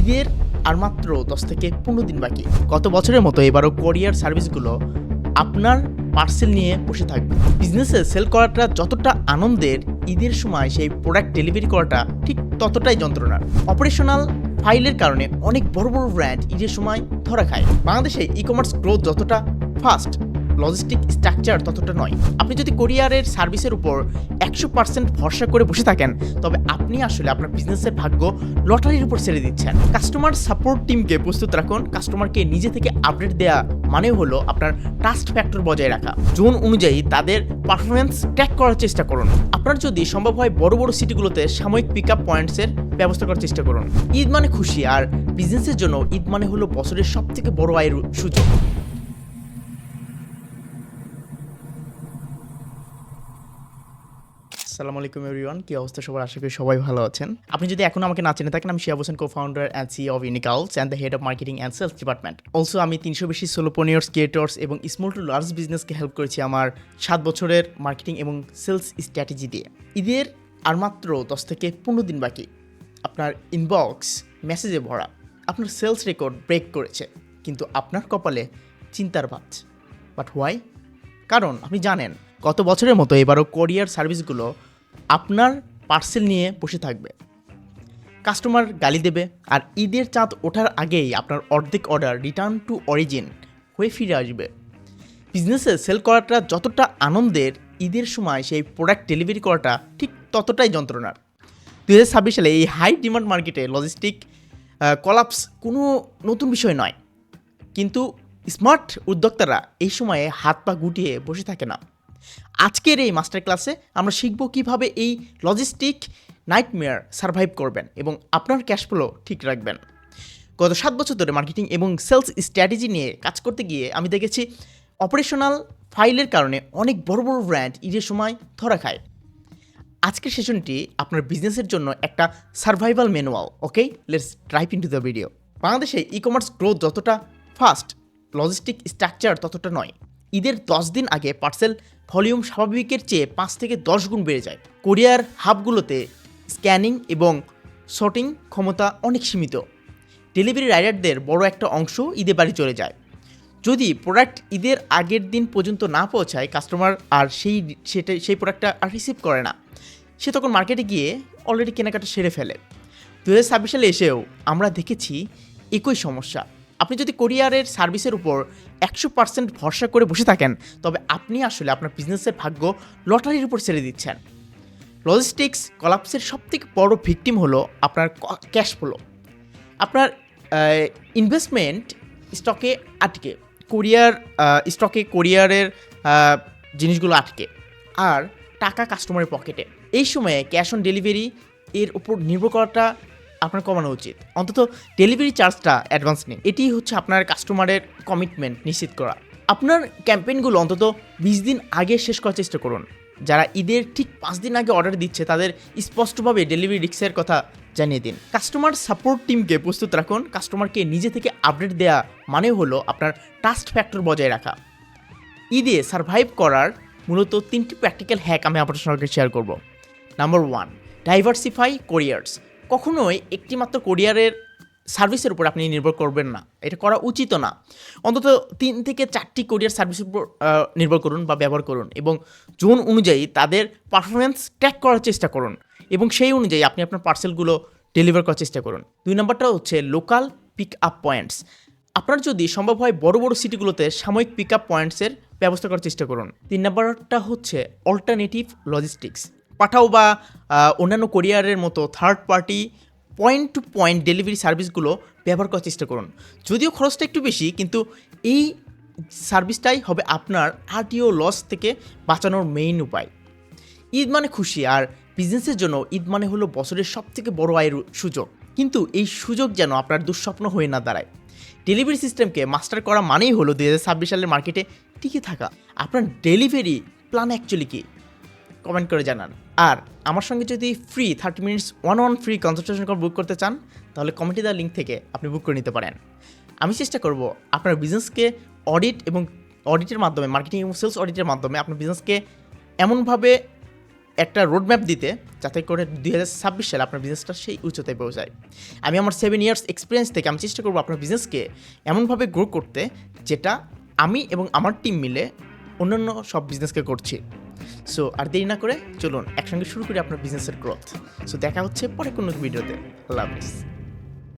ঈদের আর মাত্র 10 থেকে 15 দিন বাকি। গত বছরের মতো এবারও কোরিয়ার সার্ভিসগুলো আপনার পার্সেল নিয়ে বসে থাকবে। বিজনেসে সেল করাটা যতটা আনন্দের, ঈদের সময় সেই প্রোডাক্ট ডেলিভারি করাটা ঠিক ততটাই যন্ত্রণার। অপারেশনাল ফাইলের কারণে অনেক বড় বড় ব্র্যান্ড ঈদের সময় ধরা খায়। বাংলাদেশে ই কমার্স গ্রোথ যতটা ফাস্ট, লজিস্টিক স্ট্রাকচার ততটা নয়। আপনি যদি কোরিয়ারের সার্ভিসের উপর 100% ভরসা করে বসে থাকেন, তবে আপনি আসলে আপনার বিজনেসের ভাগ্য লটারির উপর ছেড়ে দিচ্ছেন। কাস্টমার সাপোর্ট টিমকে প্রস্তুত রাখুন। কাস্টমারকে নিজে থেকে আপডেট দেওয়া মানে হলো আপনার ট্রাস্ট ফ্যাক্টর বজায় রাখা। জোন অনুযায়ী তাদের পারফরমেন্স ট্র্যাক করার চেষ্টা করুন। আপনার যদি সম্ভব হয় বড় বড় সিটিগুলোতে সাময়িক পিক আপ পয়েন্টসের ব্যবস্থা করার চেষ্টা করুন। ঈদ মানে খুশি, আর বিজনেসের জন্য ঈদ মানে হলো বছরের সবথেকে বড় আয়ের সুযোগ। আসসালামু আলাইকুম এভরিওয়ান, কি অবস্থা সবার? আশা করি সবাই ভালো আছেন। আপনি যদি এখনো আমাকে না চিনে থাকেন, আমি Shihab Hossain, co-founder and CEO of Unicals and the head of marketing and sales department. Also আমি 300 বেশি সোলোপ্রেনিয়র্স, ক্রিয়েটর্স এবং স্মল টু লার্জ বিজনেসকে হেল্প করেছি আমার 7 বছরের মার্কেটিং এবং সেলস স্ট্র্যাটেজি দিয়ে। ঈদের আর মাত্র 10 থেকে 15 দিন বাকি। আপনার ইনবক্স মেসেজে ভরা, আপনার সেলস রেকর্ড ব্রেক করেছে, কিন্তু আপনার কপালে চিন্তার ভাঁজ। But why? কারণ আপনি জানেন, গত বছরের মতো এবারও কোরিয়ার সার্ভিসগুলো আপনার পার্সেল নিয়ে বসে থাকবে। কাস্টমার গালি দেবে, আর ঈদের চাঁদ ওঠার আগেই আপনার অর্ধেক অর্ডার রিটার্ন টু অরিজিন হয়ে ফিরে আসবে। বিজনেসে সেল করাটা যতটা আনন্দের, ঈদের সময় সেই প্রোডাক্ট ডেলিভারি করাটা ঠিক ততটাই যন্ত্রণার। 2026 সালে এই হাই ডিমান্ড মার্কেটে লজিস্টিক কলাপস কোনো নতুন বিষয় নয়, কিন্তু স্মার্ট উদ্যোক্তারা এই সময়ে হাত পা গুটিয়ে বসে থাকে না। আজকের এই মাস্টার ক্লাসে আমরা শিখব কিভাবে এই লজিস্টিক নাইটমেয়ার সার্ভাইভ করবেন এবং আপনার ক্যাশ ফ্লো ঠিক রাখবেন। গত 7 বছর ধরে মার্কেটিং এবং সেলস স্ট্র্যাটেজি নিয়ে কাজ করতে গিয়ে আমি দেখেছি অপারেশনাল ফাইলের কারণে অনেক বড় বড় ব্র্যান্ড ঈদের সময় ধরা খায়। আজকের সেশনটি আপনার বিজনেসের জন্য একটা survival manual. Okay, let's drive into the video. বাংলাদেশে ই কমার্স গ্রোথ যতটা ফাস্ট, লজিস্টিক স্ট্রাকচার ততটা নয়। ঈদের 10 দিন আগে পার্সেল ভলিউম স্বাভাবিকের চেয়ে 5 থেকে 10 গুণ বেড়ে যায়। কোরিয়ার হাবগুলোতে স্ক্যানিং এবং সর্টিং ক্ষমতা অনেক সীমিত। ডেলিভারি রাইডারদের বড় একটা অংশ ঈদে বাড়ি চলে যায়। যদি প্রোডাক্ট ঈদের আগের দিন পর্যন্ত না পৌঁছায়, কাস্টমার আর সেই প্রোডাক্টটা আর রিসিভ করে না। সে তখন মার্কেটে গিয়ে অলরেডি কেনাকাটা সেরে ফেলে। 2026 সালে এসেও আমরা দেখেছি একই সমস্যা। আপনি যদি কোরিয়ারের সার্ভিসের উপর 100% ভরসা করে বসে থাকেন, তবে আপনি আসলে আপনার বিজনেসের ভাগ্য লটারির উপর ছেড়ে দিচ্ছেন। লজিস্টিক্স কলাপসের সবথেকে বড় ভিকটিম হলো আপনার ক্যাশ ফ্লো। আপনার ইনভেস্টমেন্ট স্টকে আটকে, কোরিয়ারের জিনিসগুলো আটকে, আর টাকা কাস্টমারের পকেটে। এই সময়ে ক্যাশ অন ডেলিভারি এর উপর নির্ভর করাটা আপনার কমানো উচিত। অন্তত ডেলিভারি চার্জটা অ্যাডভান্স নিন। এটি হচ্ছে আপনার কাস্টমারের কমিটমেন্ট নিশ্চিত করা। আপনার ক্যাম্পেইনগুলো অন্তত 20 দিন আগে শেষ করার চেষ্টা করুন। যারা ঈদের ঠিক 5 দিন আগে অর্ডার দিচ্ছে, তাদের স্পষ্টভাবে ডেলিভারি রিস্কের কথা জানিয়ে দিন। কাস্টমার সাপোর্ট টিমকে প্রস্তুত রাখুন। কাস্টমারকে নিজে থেকে আপডেট দেওয়া মানে হলো আপনার ট্রাস্ট ফ্যাক্টর বজায় রাখা। ঈদে সার্ভাইভ করার মূলত 3টি প্র্যাকটিক্যাল হ্যাক আমি আপনার সঙ্গে শেয়ার করব। Number 1, diversify couriers. কখনোই একটিমাত্র কোরিয়ারের সার্ভিসের উপর আপনি নির্ভর করবেন না, এটা করা উচিত না। অন্তত 3 থেকে 4টি কোরিয়ার সার্ভিসের উপর নির্ভর করুন বা ব্যবহার করুন, এবং জোন অনুযায়ী তাদের পারফরমেন্স ট্র্যাক করার চেষ্টা করুন, এবং সেই অনুযায়ী আপনি আপনার পার্সেলগুলো ডেলিভার করার চেষ্টা করুন। 2 নম্বরটা হচ্ছে লোকাল পিক আপ পয়েন্টস। আপনার যদি সম্ভব হয় বড় বড় সিটিগুলোতে সাময়িক পিক আপ পয়েন্টসের ব্যবস্থা করার চেষ্টা করুন। 3 নম্বরটা হচ্ছে অল্টারনেটিভ লজিস্টিক্স। পাঠাও বা অন্যান্য কোরিয়ারের মতো third party point to point delivery সার্ভিসগুলো ব্যবহার করার চেষ্টা করুন। যদিও খরচটা একটু বেশি, কিন্তু এই সার্ভিসটাই হবে আপনার আরটিও লস থেকে বাঁচানোর মেইন উপায়। ঈদ মানে খুশি, আর বিজনেসের জন্য ঈদ মানে হলো বছরের সবথেকে বড় আয়ের সুযোগ। কিন্তু এই সুযোগ যেন আপনার দুঃস্বপ্ন হয়ে না দাঁড়ায়। ডেলিভারি সিস্টেমকে মাস্টার করা মানেই হলো 2026 সালের মার্কেটে টিকে থাকা। আপনার ডেলিভারি প্ল্যান অ্যাকচুয়ালি কি? কমেন্ট করে জানান। আর আমার সঙ্গে যদি free 30 minutes 1-on-1 free consultation call book করতে চান, তাহলে কমেন্টে দেওয়া লিঙ্ক থেকে আপনি বুক করে নিতে পারেন। আমি চেষ্টা করব আপনার বিজনেসকে অডিটের মাধ্যমে, মার্কেটিং এবং সেলস অডিটের মাধ্যমে আপনার বিজনেসকে এমনভাবে একটা রোড ম্যাপ দিতে, যাতে করে 2026 সালে আপনার বিজনেসটা সেই উচ্চতায় পৌঁছায়। আমি আমার 7 ইয়ার্স এক্সপিরিয়েন্স থেকে আমি চেষ্টা করবো আপনার বিজনেসকে এমনভাবে গ্রো করতে, যেটা আমি এবং আমার টিম মিলে অন্যান্য সব বিজনেসকে করছি। সো আর দেরি না করে চলুন একসঙ্গে শুরু করি আপনার বিজনেসের গ্রোথ। সো দেখা হচ্ছে পরে কোনো ভিডিওতে। আল্লাহ হাফিজ।